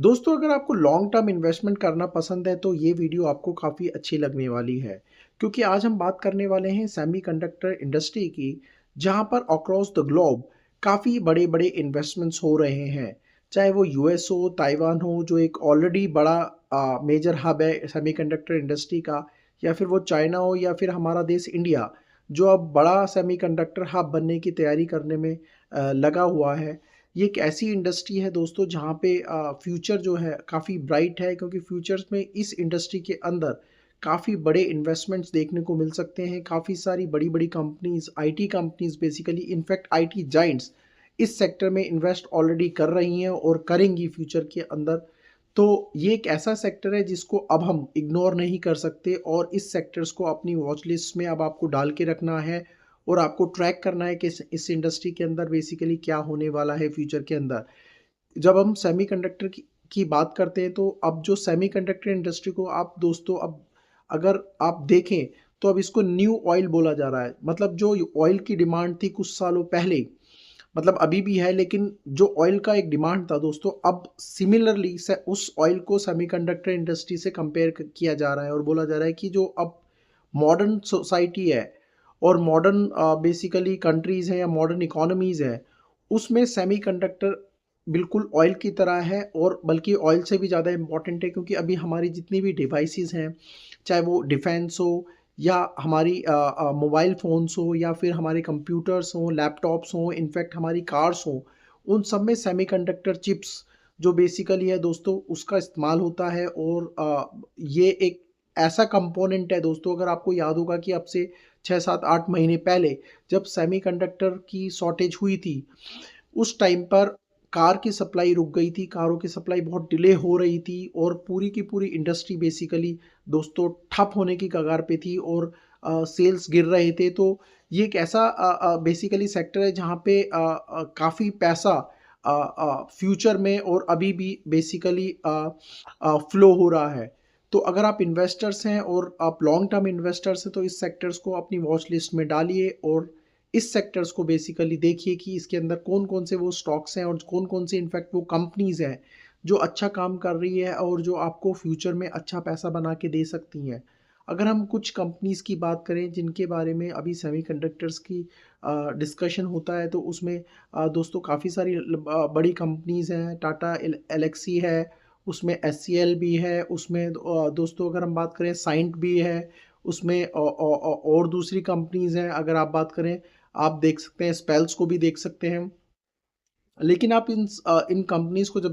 दोस्तों, अगर आपको लॉन्ग टर्म इन्वेस्टमेंट करना पसंद है तो ये वीडियो आपको काफ़ी अच्छी लगने वाली है। क्योंकि आज हम बात करने वाले हैं सेमीकंडक्टर इंडस्ट्री की, जहां पर अक्रॉस द ग्लोब काफ़ी बड़े बड़े इन्वेस्टमेंट्स हो रहे हैं। चाहे वो यूएस हो, ताइवान हो, जो एक ऑलरेडी बड़ा मेजर हब है सेमीकंडक्टर इंडस्ट्री का, या फिर वो चाइना हो, या फिर हमारा देश इंडिया, जो अब बड़ा सेमीकंडक्टर हब बनने की तैयारी करने में लगा हुआ है। ये एक ऐसी इंडस्ट्री है दोस्तों, जहाँ पे फ्यूचर जो है काफ़ी ब्राइट है, क्योंकि फ्यूचर्स में इस इंडस्ट्री के अंदर काफ़ी बड़े इन्वेस्टमेंट्स देखने को मिल सकते हैं। काफ़ी सारी बड़ी बड़ी companies, IT companies, basically in fact IT Giants इस सेक्टर में इन्वेस्ट ऑलरेडी कर रही हैं और करेंगी फ्यूचर के अंदर। तो ये एक ऐसा सेक्टर है जिसको अब हम इग्नोर नहीं कर सकते, और इस सेक्टर्स को अपनी वॉच लिस्ट में अब आपको डाल के रखना है, और आपको ट्रैक करना है कि इस इंडस्ट्री के अंदर बेसिकली क्या होने वाला है फ्यूचर के अंदर। जब हम सेमीकंडक्टर की बात करते हैं, तो अब जो सेमीकंडक्टर इंडस्ट्री को आप दोस्तों, अब अगर आप देखें तो अब इसको न्यू ऑयल बोला जा रहा है। मतलब जो ऑयल की डिमांड थी कुछ सालों पहले, मतलब अभी भी है, लेकिन जो ऑयल का एक डिमांड था दोस्तों, अब सिमिलरली से उस ऑयल को सेमीकंडक्टर इंडस्ट्री से कंपेयर किया जा रहा है, और बोला जा रहा है कि जो अब मॉडर्न सोसाइटी है और मॉडर्न बेसिकली कंट्रीज़ हैं या मॉडर्न इकोनॉमीज़ हैं, उसमें सेमीकंडक्टर बिल्कुल ऑयल की तरह है, और बल्कि ऑयल से भी ज़्यादा इम्पॉर्टेंट है। क्योंकि अभी हमारी जितनी भी डिवाइसेस हैं, चाहे वो डिफेंस हो, या हमारी मोबाइल फ़ोन्स हो, या फिर हमारे कंप्यूटर्स हों, लैपटॉप्स हों, इनफैक्ट हमारी कार्स हों, उन सब में सेमीकंडक्टर चिप्स जो बेसिकली है दोस्तों, उसका इस्तेमाल होता है। और ये एक ऐसा कंपोनेंट है दोस्तों, अगर आपको याद होगा कि अब से 6, 7, 8 महीने पहले जब सेमीकंडक्टर की शॉर्टेज हुई थी, उस टाइम पर कार की सप्लाई रुक गई थी, कारों की सप्लाई बहुत डिले हो रही थी, और पूरी की पूरी इंडस्ट्री बेसिकली दोस्तों ठप होने की कगार पे थी, और सेल्स गिर रहे थे। तो ये एक ऐसा बेसिकली सेक्टर है जहाँ पे काफ़ी पैसा फ्यूचर में और अभी भी बेसिकली फ्लो हो रहा है। तो अगर आप इन्वेस्टर्स हैं और आप लॉन्ग टर्म इन्वेस्टर्स हैं, तो इस सेक्टर्स को अपनी वॉच लिस्ट में डालिए, और इस सेक्टर्स को बेसिकली देखिए कि इसके अंदर कौन कौन से वो स्टॉक्स हैं, और कौन कौन से इनफैक्ट वो कंपनीज हैं जो अच्छा काम कर रही है और जो आपको फ्यूचर में अच्छा पैसा बना के दे सकती हैं। अगर हम कुछ कंपनीज की बात करें जिनके बारे में अभी सेमीकंडक्टर्स की डिस्कशन होता है, तो उसमें दोस्तों काफ़ी सारी बड़ी कंपनीज हैं। टाटा एलेक्सी है, उसमें एचसीएल भी है, उसमें दोस्तों अगर हम बात करें साइंट भी है, उसमें और दूसरी कंपनीज हैं। अगर आप बात करें, आप देख सकते हैं स्पेल्स को भी देख सकते हैं। लेकिन आप इन कंपनीज को जब